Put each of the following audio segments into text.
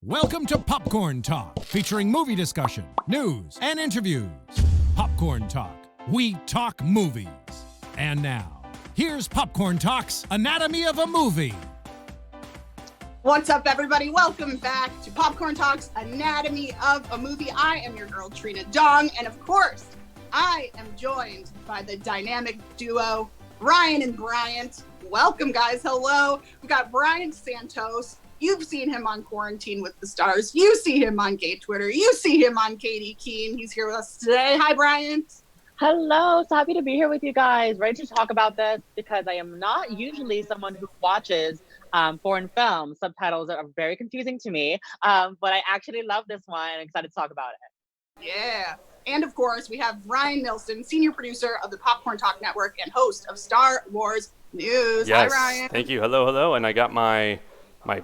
Welcome to Popcorn Talk, featuring movie discussion, news, and interviews. Popcorn Talk, we talk movies. And now, here's Popcorn Talk's Anatomy of a Movie. What's up, everybody? Welcome back to Popcorn Talk's Anatomy of a Movie. I am your girl, Trina Dong, and of course, I am joined by the dynamic duo, Ryan and Bryant. Welcome, guys. Hello. We've got Bryant Santos. You've seen him on Quarantine with the Stars. You see him on Gay Twitter. You see him on Katie Keene. He's here with us today. Hi, Bryant. Hello. So happy to be here with you guys. Ready to talk about this because I am not usually someone who watches foreign films. Subtitles are very confusing to me, but I actually love this one and I'm excited to talk about it. Yeah. And of course, we have Ryan Nilsen, senior producer of the Popcorn Talk Network and host of Star Wars News. Yes. Hi, Ryan. Thank you. Hello. And I got my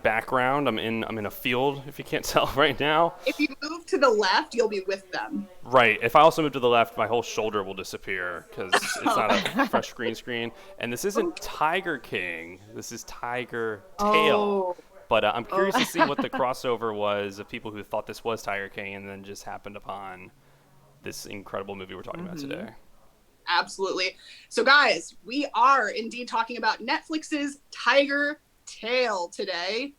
background. I'm in a field, if you can't tell right now. If you move to the left, you'll be with them. Right. If I also move to the left, my whole shoulder will disappear because it's not a fresh green screen. And this isn't Tiger King. This is Tigertail. Oh. But I'm curious to see what the crossover was of people who thought this was Tiger King and then just happened upon this incredible movie we're talking about today. Absolutely. So, guys, we are indeed talking about Netflix's Tigertail today.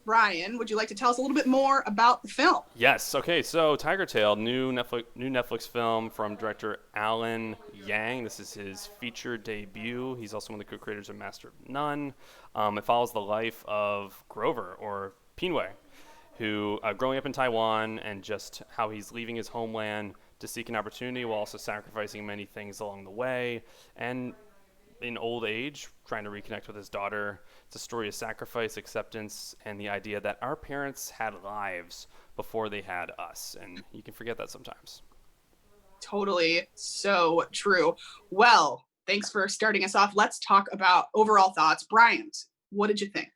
Brian, would you like to tell us a little bit more about the film? Yes. Okay. So Tigertail, new Netflix film from director Alan Yang. This is his feature debut. He's also one of the co-creators of Master of None. It follows the life of Grover, or Pinway, who growing up in Taiwan and just how he's leaving his homeland to seek an opportunity while also sacrificing many things along the way. And in old age, trying to reconnect with his daughter. It's a story of sacrifice, acceptance, and the idea that our parents had lives before they had us. And you can forget that sometimes. Totally. So true. Well, thanks for starting us off. Let's talk about overall thoughts. Bryant, what did you think?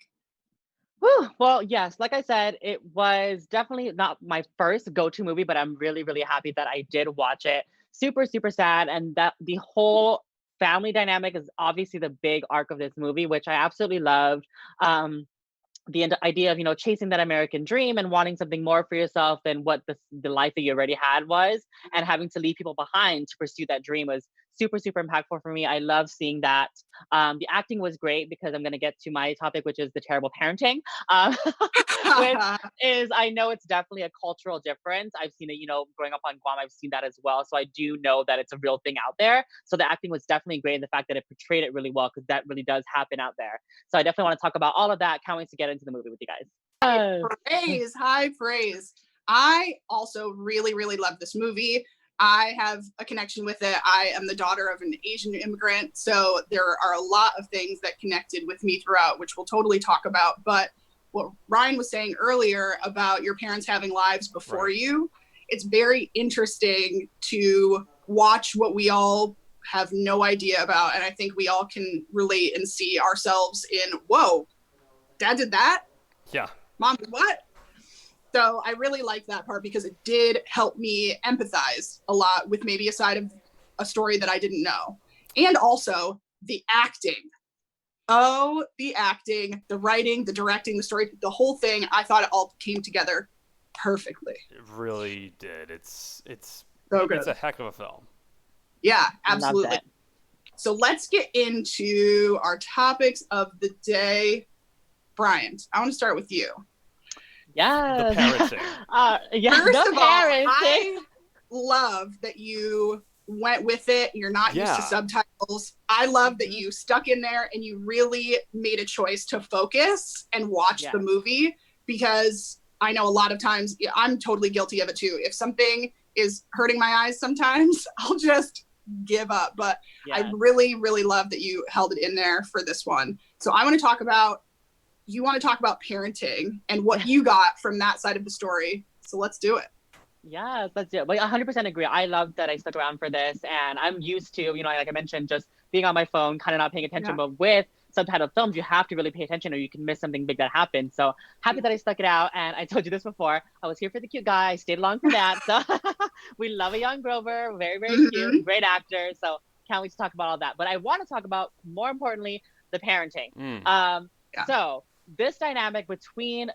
Well, yes, like I said, it was definitely not my first go-to movie, but I'm really, really happy that I did watch it. Super, super sad. And that the whole family dynamic is obviously the big arc of this movie, which I absolutely loved. The idea of, chasing that American dream and wanting something more for yourself than what the life that you already had was, and having to leave people behind to pursue that dream was super, super impactful for me. I love seeing that. The acting was great because I'm going to get to my topic, which is the terrible parenting, which is, I know it's definitely a cultural difference. I've seen it, growing up on Guam, I've seen that as well. So I do know that it's a real thing out there. So the acting was definitely great. And the fact that it portrayed it really well, because that really does happen out there. So I definitely want to talk about all of that. Can't wait to get into the movie with you guys. High praise. I also really, really love this movie. I have a connection with it. I am the daughter of an Asian immigrant, so there are a lot of things that connected with me throughout, which we'll totally talk about. But what Ryan was saying earlier about your parents having lives before you, it's very interesting to watch what we all have no idea about. And I think we all can relate and see ourselves in, whoa, Dad did that? Yeah. Mom did what? So I really liked that part because it did help me empathize a lot with maybe a side of a story that I didn't know. And also the acting. Oh, the acting, the writing, the directing, the story, the whole thing. I thought it all came together perfectly. It really did. It's so good. It's a heck of a film. Yeah, absolutely. So let's get into our topics of the day. Bryant, I want to start with you. Yes. The parenting. First of all, I love that you went with it. You're not used to subtitles. I love that you stuck in there and you really made a choice to focus and watch the movie, because I know a lot of times, I'm totally guilty of it too. If something is hurting my eyes sometimes, I'll just give up. But I really, really love that you held it in there for this one. So I want to talk about parenting and what you got from that side of the story. So let's do it. Yes, let's do it. But 100% agree. I love that I stuck around for this, and I'm used to, like I mentioned, just being on my phone, kind of not paying attention. But with subtitled films, you have to really pay attention or you can miss something big that happened. So happy that I stuck it out. And I told you this before, I was here for the cute guy. I stayed along for that. So we love a young Grover, very, very cute, great actor. So can't wait to talk about all that. But I want to talk about, more importantly, the parenting. So this dynamic between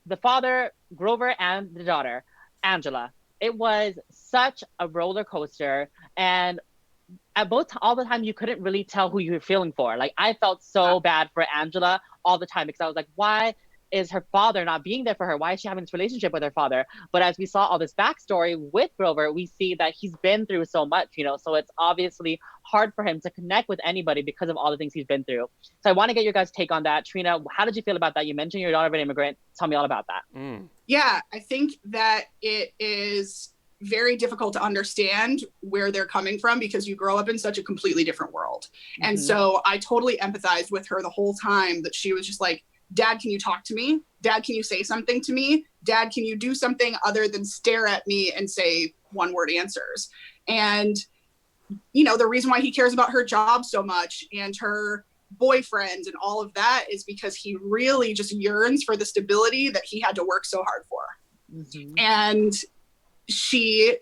the father, Grover, and the daughter, Angela. It was such a roller coaster, and at all the time you couldn't really tell who you were feeling for. Like I felt so bad for Angela all the time because I was like, why is her father not being there for her? Why is she having this relationship with her father? But as we saw all this backstory with Grover, we see that he's been through so much, so it's obviously hard for him to connect with anybody because of all the things he's been through. So I want to get your guys' take on that. Trina, how did you feel about that? You mentioned your daughter of an immigrant. Tell me all about that. Yeah, I think that it is very difficult to understand where they're coming from because you grow up in such a completely different world. And so I totally empathized with her the whole time that she was just like, Dad, can you talk to me? Dad, can you say something to me? Dad, can you do something other than stare at me and say one-word answers? And, the reason why he cares about her job so much and her boyfriend and all of that is because he really just yearns for the stability that he had to work so hard for. And she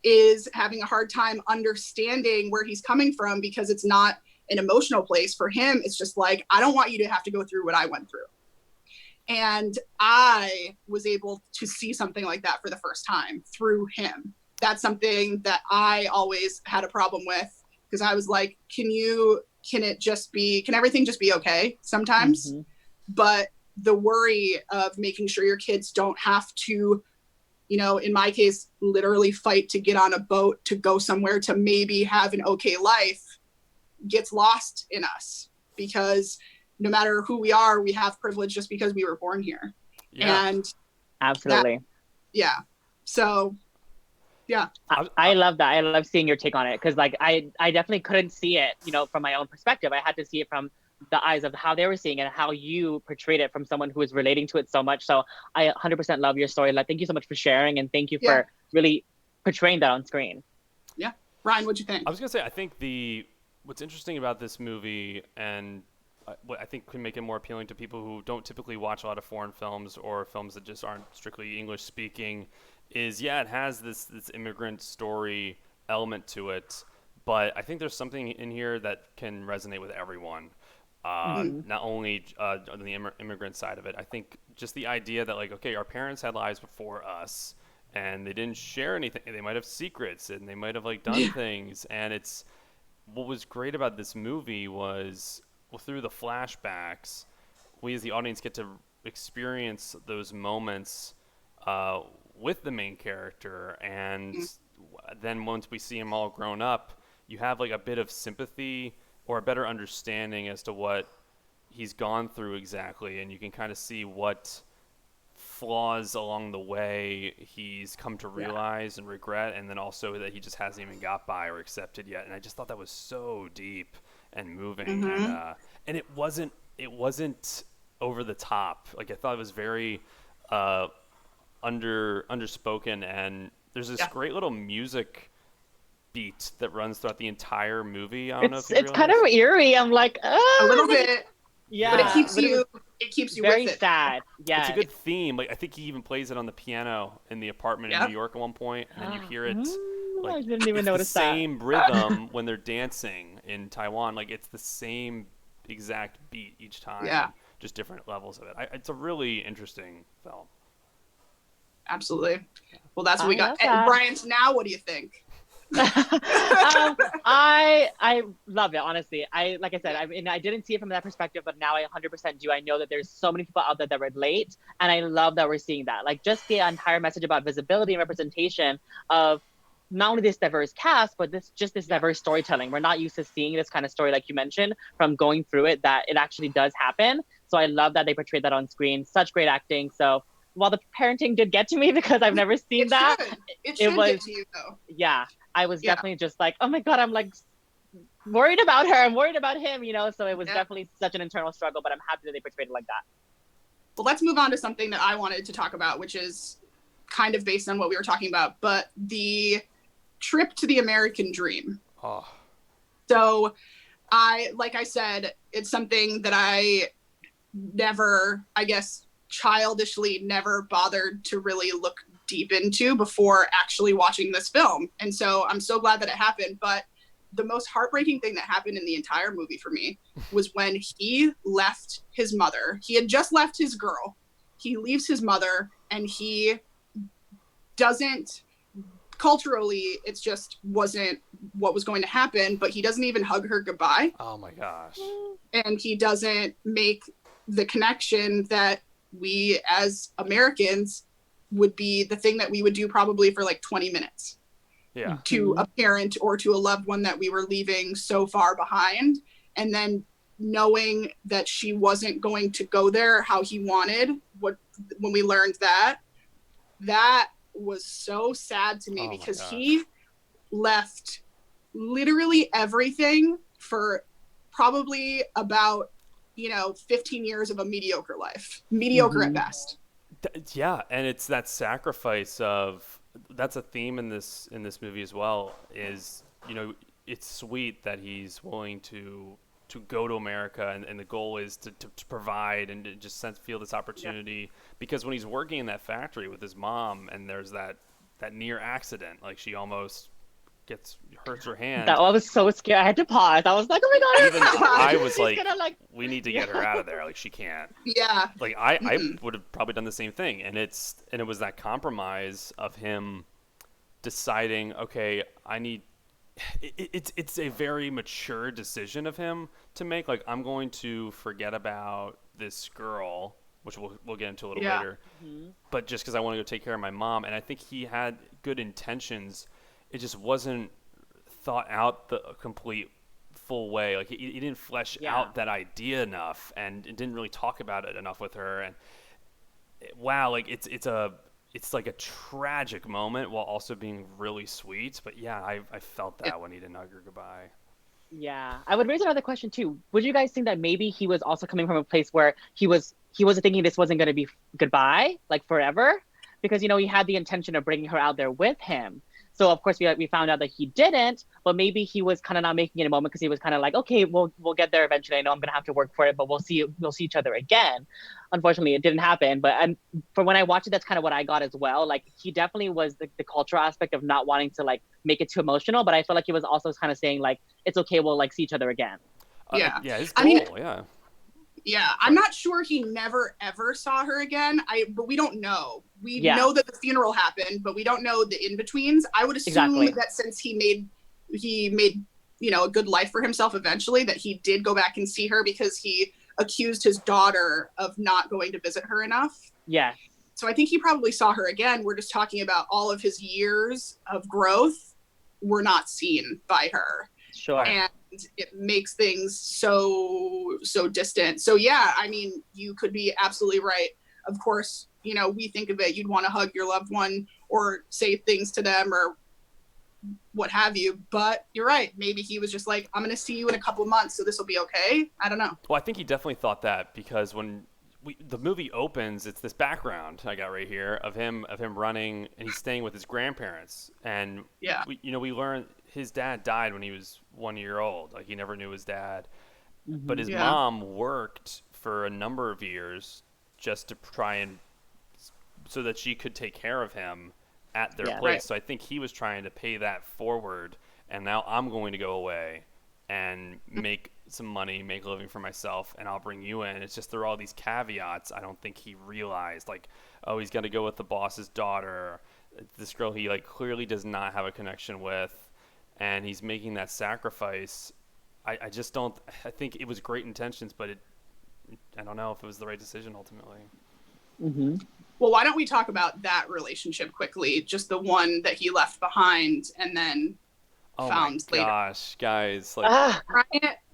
is having a hard time understanding where he's coming from because it's not an emotional place. For him, it's just like, I don't want you to have to go through what I went through. And I was able to see something like that for the first time through him. That's something that I always had a problem with because I was like, can everything just be okay sometimes? But the worry of making sure your kids don't have to, in my case, literally fight to get on a boat to go somewhere to maybe have an okay life gets lost in us because no matter who we are, we have privilege just because we were born here. Yeah. And absolutely. So, yeah. I love that. I love seeing your take on it because I definitely couldn't see it, from my own perspective. I had to see it from the eyes of how they were seeing it and how you portrayed it from someone who is relating to it so much. So I 100% love your story. Thank you so much for sharing and thank you for really portraying that on screen. Yeah. Ryan, what'd you think? I was going to say, I think what's interesting about this movie and what I think can make it more appealing to people who don't typically watch a lot of foreign films or films that just aren't strictly English speaking is, it has this immigrant story element to it, but I think there's something in here that can resonate with everyone. Not only on the immigrant side of it. I think just the idea that our parents had lives before us and they didn't share anything. They might have secrets and they might have done things. And what was great about this movie was through the flashbacks, we as the audience get to experience those moments with the main character. And then once we see him all grown up, you have a bit of sympathy or a better understanding as to what he's gone through exactly, and you can kind of see what flaws along the way he's come to realize and regret, and then also that he just hasn't even got by or accepted yet. And I just thought that was so deep and moving, and it wasn't over the top. I thought it was very underspoken, and there's this great little music beat that runs throughout the entire movie. I don't know if you it's kind of eerie. I'm like, a little bit. Yeah. But it keeps you very with it. sad. Yeah. It's a good theme. I think he even plays it on the piano in the apartment in New York at one point, and then you hear it. I didn't even notice the same rhythm when they're dancing in Taiwan. It's the same exact beat each time. Yeah. Just different levels of it. It's a really interesting film. Absolutely. Well, that's what we got. And Bryant, now what do you think? I love it, honestly. Like I said, I didn't see it from that perspective, but now I 100% do. I know that there's so many people out there that relate, and I love that we're seeing that. Just the entire message about visibility and representation of not only this diverse cast, but this diverse storytelling. We're not used to seeing this kind of story, like you mentioned, from going through it, that it actually does happen. So I love that they portrayed that on screen. Such great acting. So while the parenting did get to me because I've never seen that, it should get to you though. Yeah. I was definitely just like, oh my God, I'm worried about her. I'm worried about him, so it was definitely such an internal struggle, but I'm happy that they portrayed it like that. Well, let's move on to something that I wanted to talk about, which is kind of based on what we were talking about, but the trip to the American dream. Oh. So like I said, it's something that I never, I guess, childishly never bothered to really look deep into before actually watching this film. And so I'm so glad that it happened. But the most heartbreaking thing that happened in the entire movie for me was when he left his mother. He had just left his girl. he leaves his mother, and he doesn't, culturally, it's just wasn't what was going to happen, but he doesn't even hug her goodbye. Oh my gosh. And he doesn't make the connection that we as Americans would be the thing that we would do probably for like 20 minutes. Yeah. To a parent or to a loved one that we were leaving so far behind. And then knowing that she wasn't going to go there how he wanted, when we learned that was so sad to me, because he left literally everything for probably about 15 years of a mediocre life, at best. Yeah, and it's that sacrifice of, that's a theme in this movie as well, is it's sweet that he's willing to go to America, and the goal is to provide and to just feel this opportunity. Because when he's working in that factory with his mom, and there's that near accident, like she almost hurts her hand. That I was so scared. I had to pause. I was like, oh my god. Even I was like, we need to get her out of there. Like, she can't. Yeah. Like, I would have probably done the same thing. And it was that compromise of him deciding, okay, it's a very mature decision of him to make. Like, I'm going to forget about this girl, which we'll get into a little later. But just because I want to go take care of my mom. And I think he had good intentions. It just wasn't thought out the complete full way. Like, he didn't flesh out that idea enough, and didn't really talk about it enough with her. And wow, like it's like a tragic moment while also being really sweet. But yeah, I felt that when he didn't hug her goodbye. Yeah, I would raise another question too. Would you guys think that maybe he was also coming from a place where he wasn't thinking this wasn't going to be goodbye, like forever? Because he had the intention of bringing her out there with him. So of course we found out that he didn't, but maybe he was kind of not making it a moment, because he was kind of like, okay, we'll get there eventually. I know I'm gonna have to work for it, but we'll see each other again. Unfortunately, it didn't happen. But for when I watched it, that's kind of what I got as well. Like, he definitely was the cultural aspect of not wanting to like make it too emotional, but I feel like he was also kind of saying like, it's okay, we'll like see each other again. Yeah. Yeah, his goal. Yeah, I'm not sure he never ever saw her again. But we don't know. We know that the funeral happened, but we don't know the in-betweens. I would assume that since he made a good life for himself eventually, that he did go back and see her, because he accused his daughter of not going to visit her enough. Yeah. So I think he probably saw her again. We're just talking about all of his years of growth were not seen by her. Sure. And it makes things so distant. So yeah, I mean, you could be absolutely right. Of course, we think of it, you'd want to hug your loved one or say things to them or what have you, but you're right. Maybe he was just like, I'm going to see you in a couple of months, so this will be okay. I don't know. Well, I think he definitely thought that, because when the movie opens, it's this background I got right here of him running, and he's staying with his grandparents. And we learn his dad died when he was 1 year old. Like, he never knew his dad. But his mom worked for a number of years just to try and so that she could take care of him at their place. Right. So I think he was trying to pay that forward, and now I'm going to go away and make some money, make a living for myself, and I'll bring you in. It's just, there are all these caveats. I don't think he realized, like, oh, he's got to go with the boss's daughter, this girl he like clearly does not have a connection with, and he's making that sacrifice. I just don't. I think it was great intentions, but I don't know if it was the right decision ultimately. Mm-hmm. Well, why don't we talk about that relationship quickly? Just the one that he left behind and then found later. Oh my gosh, guys! Like,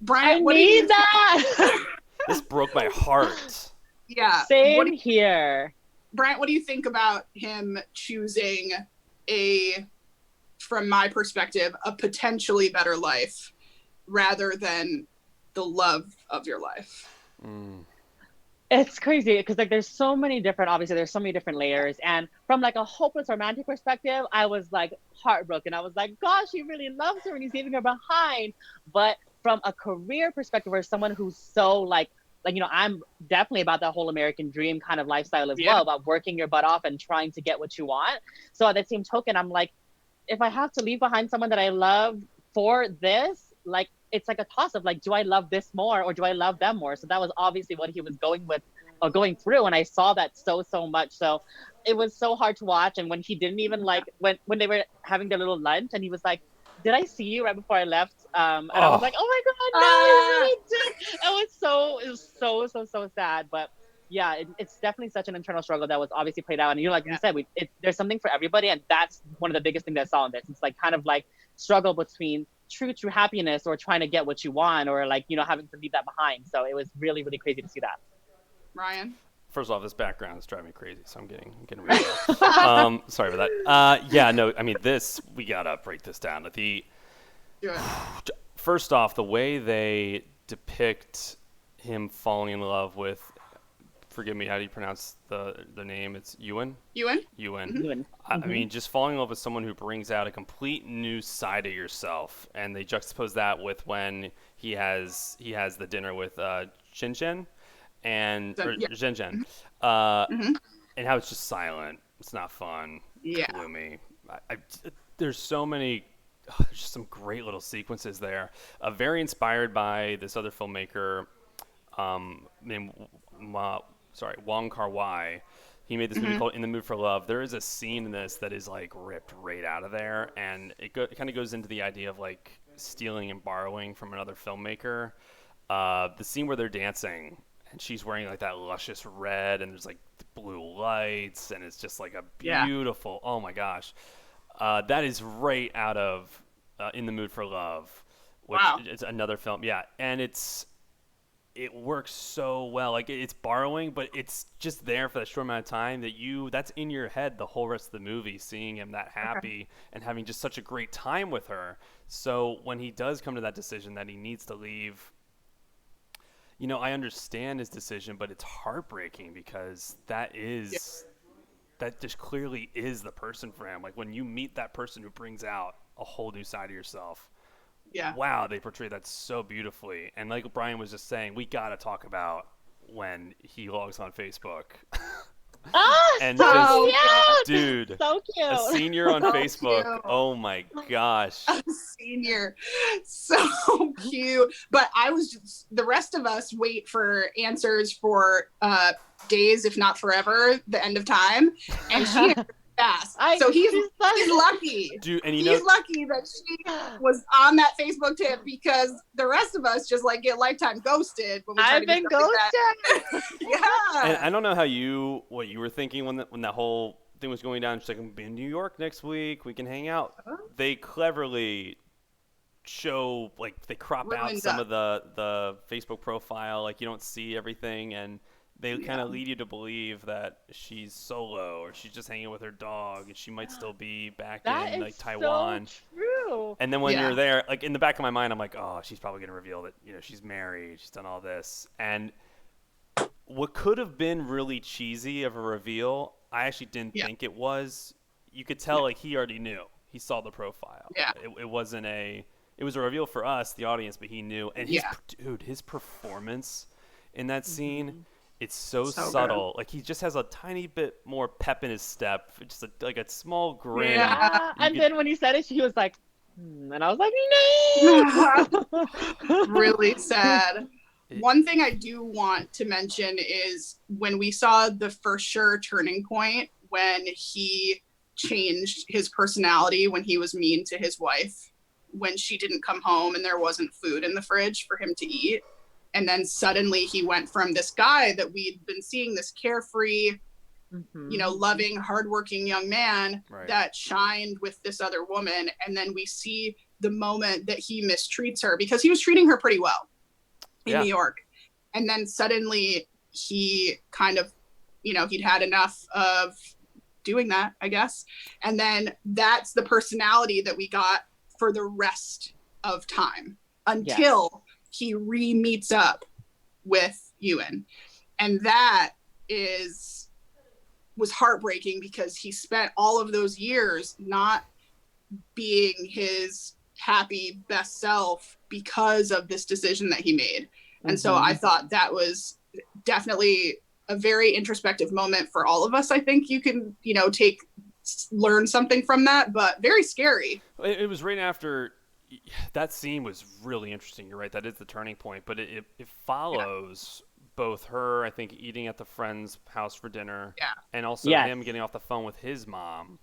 Bryant, I what need do you that. This broke my heart. Yeah. Same here. Bryant, what do you think about him choosing from my perspective, a potentially better life rather than the love of your life? It's crazy because like there's so many different layers, and from like a hopeless romantic perspective, I was like heartbroken. I was like, gosh, he really loves her and he's leaving her behind. But from a career perspective, or someone who's so like I'm definitely about that whole American dream kind of lifestyle as well, about working your butt off and trying to get what you want. So at the same token, I'm like, if I have to leave behind someone that I love for this, like, it's like a toss of like, do I love this more or do I love them more? So that was obviously what he was going with going through, and I saw that so much. So it was so hard to watch. And when he didn't even like when they were having their little lunch, and he was like, "Did I see you right before I left?" And I was like, "Oh my god, no, he really did." It was so sad. But yeah, it's definitely such an internal struggle that was obviously played out. And like you said, there's something for everybody, and that's one of the biggest things that I saw in this. It's like kind of like struggle between true happiness or trying to get what you want, or like having to leave that behind. So it was really crazy to see that. Ryan? First off, this background is driving me crazy, so I'm getting really sorry about that. Yeah, no, I mean we gotta break this down. First off, the way they depict him falling in love with, forgive me, how do you pronounce the name? It's Ewan? Ewan. Mm-hmm. I mean, just falling in love with someone who brings out a complete new side of yourself, and they juxtapose that with when he has the dinner with Jinjin. And Zhen, and how it's just silent. It's not fun. Yeah. Gloomy. There's so many. There's just some great little sequences there. Very inspired by this other filmmaker, named Wong Kar-wai. He made this movie called In the Mood for Love. There is a scene in this that is like ripped right out of there, and it kind of goes into the idea of like stealing and borrowing from another filmmaker. The scene where they're dancing. And she's wearing like that luscious red, and there's like blue lights, and it's just like a beautiful. Oh my gosh, that is right out of In the Mood for Love, which is another film. Yeah, and it works so well. Like it's borrowing, but it's just there for that short amount of time that's in your head the whole rest of the movie. Seeing him that happy and having just such a great time with her. So when he does come to that decision that he needs to leave. I understand his decision, but it's heartbreaking because that just clearly is the person for him. Like when you meet that person who brings out a whole new side of yourself. Yeah. Wow, they portray that so beautifully. And like Brian was just saying, we got to talk about when he logs on Facebook. And so cute. Dude, so cute. A senior on Facebook. Cute. Oh my gosh. A senior. So cute. But the rest of us wait for answers for days, if not forever, the end of time. And she fast. So he's lucky. Dude, and he's lucky that she was on that Facebook tip, because the rest of us just like get lifetime ghosted when we try I've been ghosted. Yeah. And I don't know what you were thinking when that whole thing was going down. She's like, I'm gonna be in New York next week. We can hang out. They cleverly show, like, they crop out some of the Facebook profile, like you don't see everything, and they kind of lead you to believe that she's solo or she's just hanging with her dog, and she might still be back in like Taiwan. So true. And then when you're there, like in the back of my mind, I'm like, oh, she's probably gonna reveal that she's married, she's done all this. And what could have been really cheesy of a reveal, I actually didn't think it was. You could tell like he already knew. He saw the profile. Yeah. It was a reveal for us, the audience, but he knew. And his performance in that scene. It's so subtle. Good. Like he just has a tiny bit more pep in his step, just like a small grin. Yeah. And then when he said it, she was like, and I was like, no. Really sad. One thing I do want to mention is when we saw the for sure turning point when he changed his personality, when he was mean to his wife, when she didn't come home and there wasn't food in the fridge for him to eat. And then suddenly he went from this guy that we'd been seeing, this carefree, loving, hardworking young man that shined with this other woman. And then we see the moment that he mistreats her, because he was treating her pretty well in New York. And then suddenly he kind of, he'd had enough of doing that, I guess. And then that's the personality that we got for the rest of time until he re-meets up with Ewan. And that was heartbreaking, because he spent all of those years not being his happy best self because of this decision that he made. And so I thought that was definitely a very introspective moment for all of us. I think you can, learn something from that, but very scary. It was right after. That scene was really interesting. You're right. That is the turning point, but it follows both her, I think, eating at the friend's house for dinner, Yeah. and also Yes. him getting off the phone with his mom,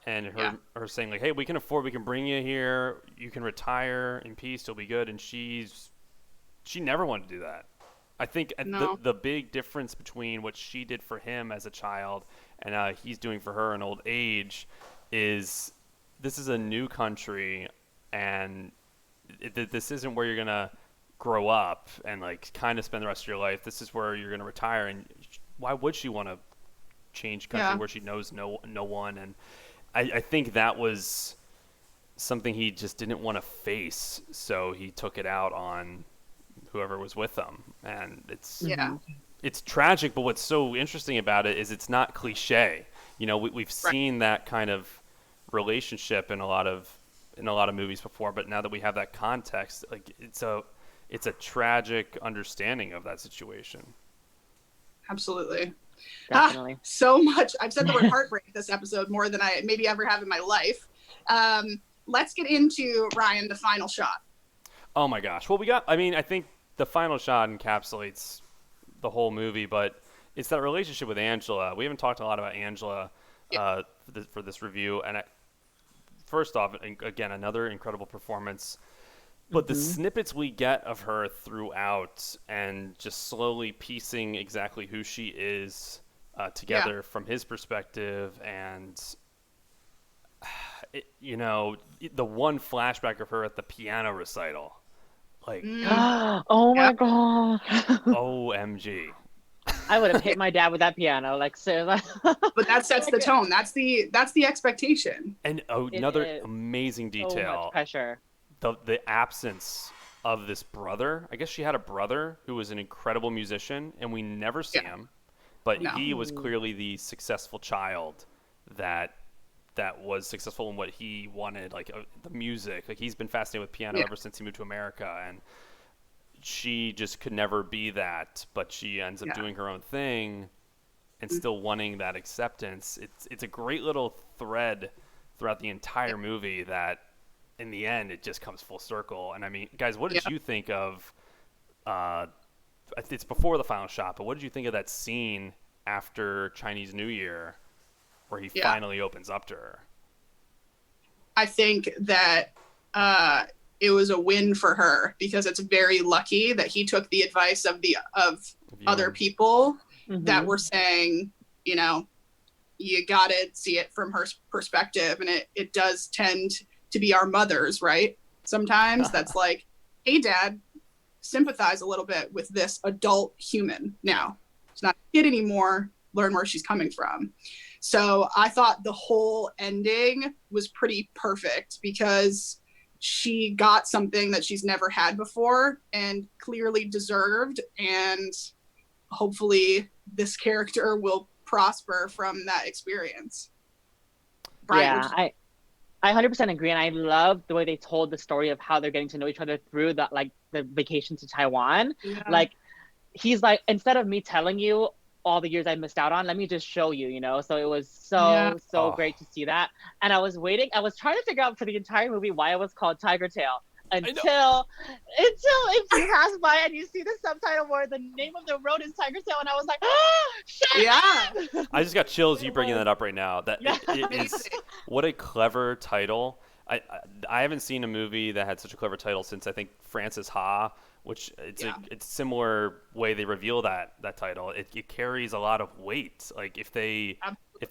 and Yeah. her saying like, "Hey, we can bring you here. You can retire in peace. You'll be good." And she never wanted to do that. I think No. the big difference between what she did for him as a child and he's doing for her in old age is this is a new country, and this isn't where you're gonna grow up and like kind of spend the rest of your life. This is where you're gonna retire, and why would she want to change country Yeah. where she knows no one? And I think that was something he just didn't want to face, so he took it out on whoever was with him. And Yeah. it's tragic, but what's so interesting about it is it's not cliche. You know, we've seen that kind of relationship in a lot of movies before, but now that we have that context, like it's a tragic understanding of that situation. Absolutely. Definitely. So much. I've said the word heartbreak this episode more than I maybe ever have in my life. Let's get into, Ryan, the final shot. Oh my gosh. Well, I think the final shot encapsulates the whole movie, but it's that relationship with Angela. We haven't talked a lot about Angela for this review. And first off, again, another incredible performance. But the snippets we get of her throughout and just slowly piecing exactly who she is together from his perspective, and the one flashback of her at the piano recital, like Oh my god. OMG. I would have hit my dad with that piano, like seriously. But that sets the tone. That's the expectation. And another amazing So detail. much pressure. The absence of this brother. I guess she had a brother who was an incredible musician, and we never see him. But he was clearly the successful child that was successful in what he wanted, like the music. Like he's been fascinated with piano ever since he moved to America, and she just could never be that. But she ends up doing her own thing and still wanting that acceptance. It's a great little thread throughout the entire movie that, in the end, it just comes full circle. And I mean, guys, what did you think of? It's before the final shot, but what did you think of that scene after Chinese New Year, where he finally opens up to her? I think that it was a win for her, because it's very lucky that he took the advice of other people that were saying, you gotta see it from her perspective, and it does tend to be our mothers, right? Sometimes that's like, hey, Dad, sympathize a little bit with this adult human now. It's not a kid anymore. Learn where she's coming from. So I thought the whole ending was pretty perfect, because she got something that she's never had before and clearly deserved. And hopefully this character will prosper from that experience. Bryant, I 100% agree, and I love the way they told the story of how they're getting to know each other through the vacation to Taiwan. Yeah. Like, he's like, instead of me telling you all the years I missed out on, let me just show you, So it was so great to see that. And I was trying to figure out for the entire movie why it was called Tigertail, until it passed by and you see the subtitle where the name of the road is Tigertail, and I was like, oh, shit! Yeah. I just got chills you bringing that up right now. That it is, what a clever title. I haven't seen a movie that had such a clever title since, I think, Frances Ha, which it's a similar way they reveal that title. It carries a lot of weight. Like if they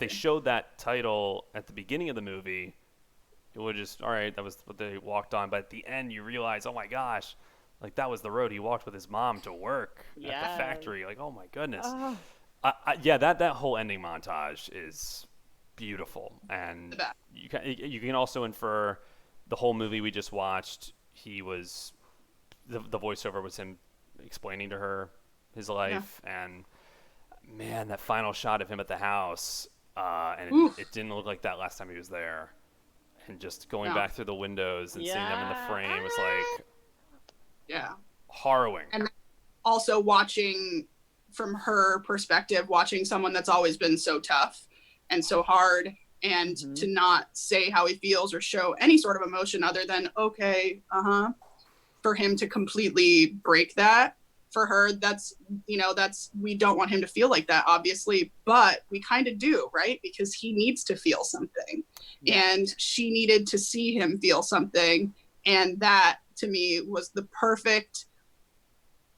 showed that title at the beginning of the movie, it would just, all right, that was what they walked on. But at the end, you realize, oh my gosh, like that was the road he walked with his mom to work at the factory. Like, oh my goodness. That whole ending montage is beautiful. And you can also infer the whole movie we just watched. He was, the voiceover was him explaining to her his life. And man, that final shot of him at the house, and it didn't look like that last time he was there. And just going back through the windows and seeing them in the frame was like harrowing. And also watching from her perspective, watching someone that's always been so tough and so hard, and to not say how he feels or show any sort of emotion other than for him to completely break that for her. That's we don't want him to feel like that, obviously, but we kind of do, right? Because he needs to feel something, and she needed to see him feel something, and that to me was the perfect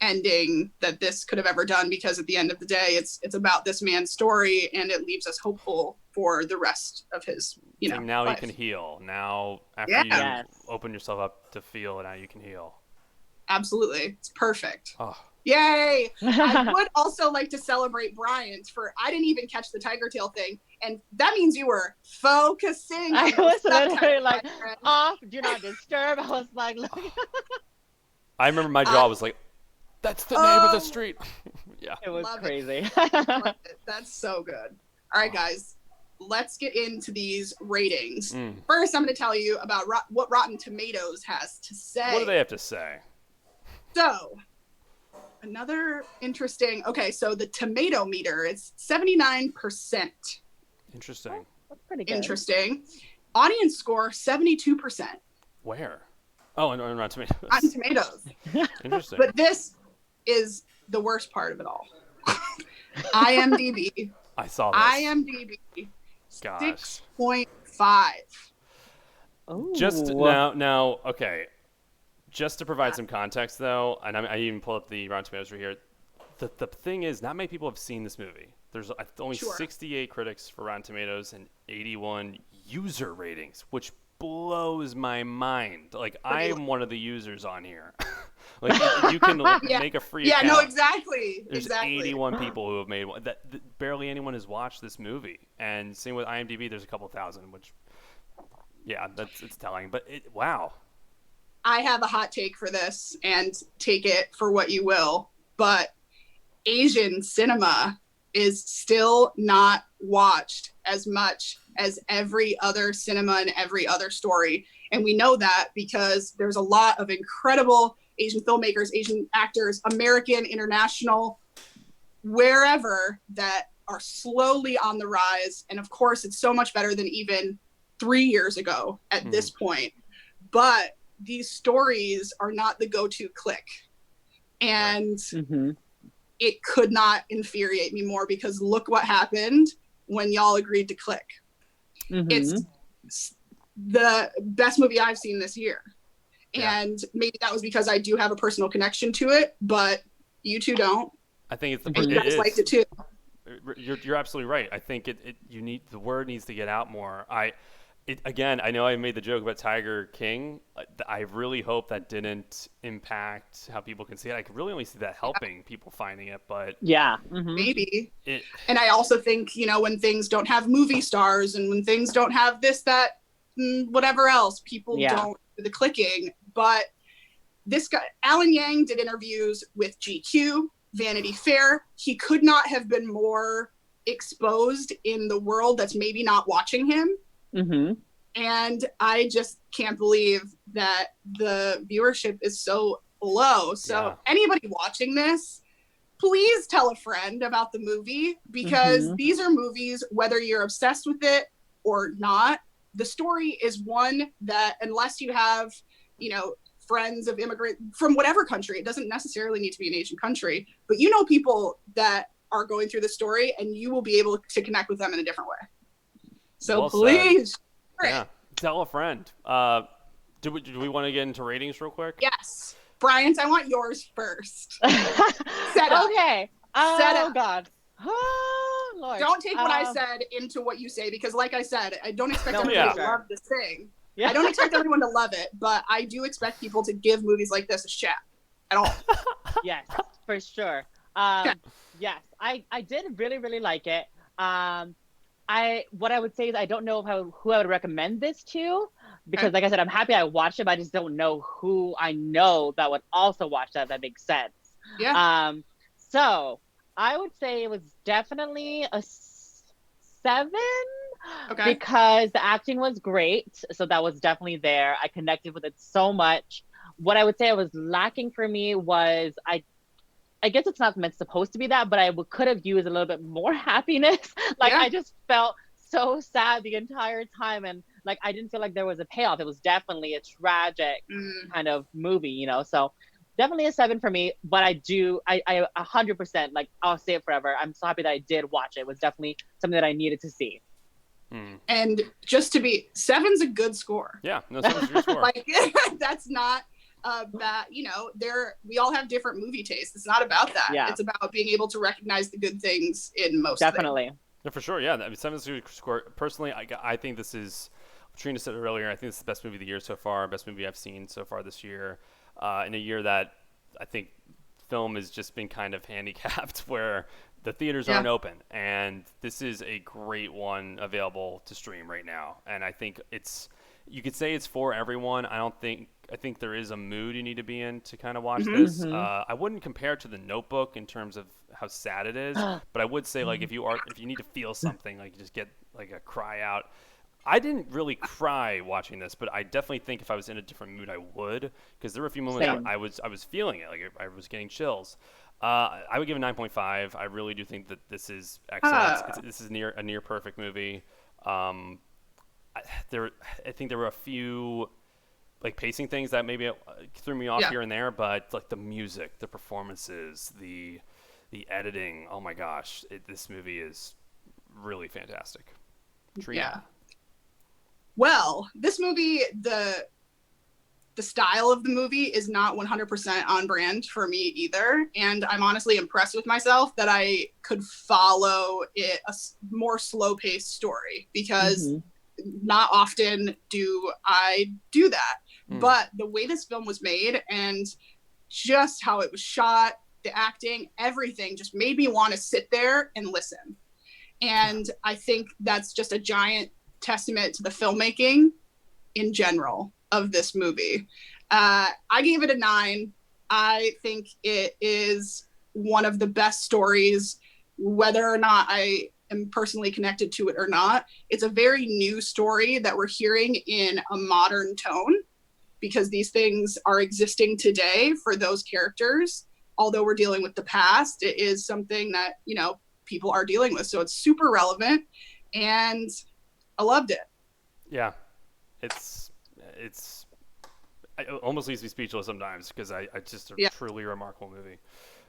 ending that this could have ever done, because at the end of the day, it's about this man's story, and it leaves us hopeful for the rest of his now life. He can heal. Now after you open yourself up to feel, now you can heal. Absolutely. It's perfect. Oh. Yay. I would also like to celebrate Bryant for, I didn't even catch the Tigertail thing, and that means you were focusing. I was literally like, off, do not disturb. I was like, look. I remember my jaw was like, that's the name of the street. Yeah. It was crazy. That's so good. All right, guys, let's get into these ratings. First, I'm going to tell you about what Rotten Tomatoes has to say. What do they have to say? So, another interesting, so the tomato meter is 79%. Interesting. That's pretty good. Interesting. Audience score, 72%. Where? Oh, and Rotten Tomatoes. Rotten Tomatoes. Interesting. But this is the worst part of it all. IMDb. I saw this. IMDb. Gosh. 6.5. Just now, okay. Just to provide some context, though, and I even pulled up the Rotten Tomatoes right here. The thing is, not many people have seen this movie. There's only 68 critics for Rotten Tomatoes and 81 user ratings, which blows my mind. Like, I am one of the users on here. Like, you can make a free account. Yeah, no, exactly. There's 81 people who have made one. That barely anyone has watched this movie. And same with IMDb, there's a couple thousand, which, it's telling. But wow. I have a hot take for this, and take it for what you will, but Asian cinema is still not watched as much as every other cinema and every other story. And we know that because there's a lot of incredible Asian filmmakers, Asian actors, American, international, wherever, that are slowly on the rise. And of course, it's so much better than even 3 years ago at this point. But these stories are not the go-to click. And it could not infuriate me more, because look what happened when y'all agreed to click. It's the best movie I've seen this year. And maybe that was because I do have a personal connection to it, but you two don't. I think you guys liked it too. You're absolutely right. I think the word needs to get out more. Again, I know I made the joke about Tiger King. I really hope that didn't impact how people can see it. I could really only see that helping people finding it, but maybe. And I also think, when things don't have movie stars, and when things don't have this, that, whatever else, people don't do the clicking. But this guy, Alan Yang, did interviews with GQ, Vanity Fair. He could not have been more exposed in the world that's maybe not watching him. And I just can't believe that the viewership is so low. So anybody watching this, please tell a friend about the movie, because these are movies, whether you're obsessed with it or not, the story is one that, unless you have, friends of immigrant from whatever country, it doesn't necessarily need to be an Asian country, but people that are going through the story, and you will be able to connect with them in a different way. So well please. Yeah, tell a friend. Do we want to get into ratings real quick? Yes. Bryant, I want yours first. Set up. Okay. Set up. God. Oh, Lord. Don't take what I said into what you say, because like I said, I don't expect everyone to love this thing. I don't expect everyone to love it, but I do expect people to give movies like this a shot at all. Yes, for sure. Yes, I did really, really like it. What I would say is I don't know who I would recommend this to, because like I said, I'm happy I watched it, but I just don't know who I know that would also watch that. That makes sense. Yeah. So I would say it was definitely a 7. Okay. Because the acting was great. So that was definitely there. I connected with it so much. What I would say was lacking for me was I guess it's not supposed to be that, but I could have used a little bit more happiness. I just felt so sad the entire time, and I didn't feel like there was a payoff. It was definitely a tragic kind of movie, So definitely a 7 for me. But I 100%, like, I'll say it forever. I'm so happy that I did watch it. It was definitely something that I needed to see. And just to be, 7's a good score. Yeah, no, 7's a good score. Like, that's not bad. We all have different movie tastes. It's not about that. Yeah. It's about being able to recognize the good things in most Definitely. things. No, for sure. Yeah, I mean, 7's a good score. Personally, I think this is, Trina said it earlier, I think this is the best movie of the year so far, best movie I've seen so far this year, in a year that I think film has just been kind of handicapped where the theaters aren't open, and this is a great one available to stream right now. And I think you could say it's for everyone. I think there is a mood you need to be in to kind of watch this. I wouldn't compare it to The Notebook in terms of how sad it is, but I would say, like, if you need to feel something, like, you just get like a cry out. I didn't really cry watching this, but I definitely think if I was in a different mood, I would, because there were a few moments where I was feeling it, like I was getting chills. I would give it 9.5. I really do think that this is excellent. This is a near perfect movie. I think there were a few like pacing things that maybe threw me off here and there, but like the music, the performances, the editing. Oh my gosh, this movie is really fantastic. Trina. Yeah. Well, this movie, the style of the movie is not 100% on brand for me either. And I'm honestly impressed with myself that I could follow a more slow-paced story, because not often do I do that. But the way this film was made and just how it was shot, the acting, everything just made me want to sit there and listen. And I think that's just a giant testament to the filmmaking in general of this movie. I gave it a 9. I think it is one of the best stories, whether or not I am personally connected to it or not. It's a very new story that we're hearing in a modern tone, because these things are existing today for those characters. Although we're dealing with the past, it is something that, people are dealing with. So it's super relevant, and I loved it. Yeah, it almost leaves me speechless sometimes, because it's just a truly remarkable movie.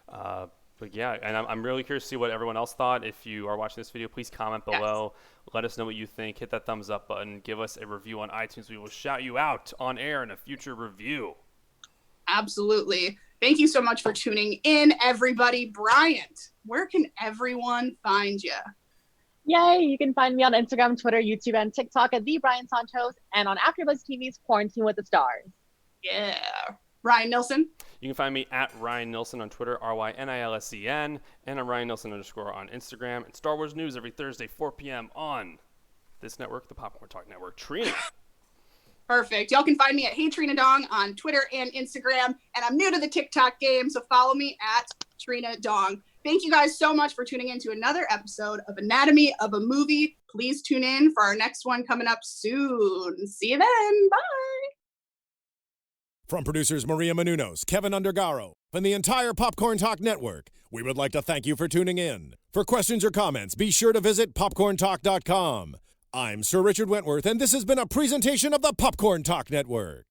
But yeah, and I'm really curious to see what everyone else thought. If you are watching this video, please comment below. Let us know what you think. Hit that thumbs up button. Give us a review on iTunes. We will shout you out on air in a future review. Absolutely. Thank you so much for tuning in, everybody. Bryant, where can everyone find you? Yay! You can find me on Instagram, Twitter, YouTube, and TikTok at @Santos, and on AfterBuzz TV's Quarantine with the Stars. Yeah. Ryan Nilsen. You can find me at Ryan Nilsen on Twitter, RYNILSEN, and I'm Ryan Nilsen _ on Instagram. And Star Wars news every Thursday, 4 p.m. on this network, the Popcorn Talk Network. Trina. Perfect. Y'all can find me at Hey Trina Dong on Twitter and Instagram. And I'm new to the TikTok game, so follow me at Trina Dong. Thank you guys so much for tuning in to another episode of Anatomy of a Movie. Please tune in for our next one coming up soon. See you then. Bye. From producers Maria Menounos, Kevin Undergaro, and the entire Popcorn Talk Network, we would like to thank you for tuning in. For questions or comments, be sure to visit popcorntalk.com. I'm Sir Richard Wentworth, and this has been a presentation of the Popcorn Talk Network.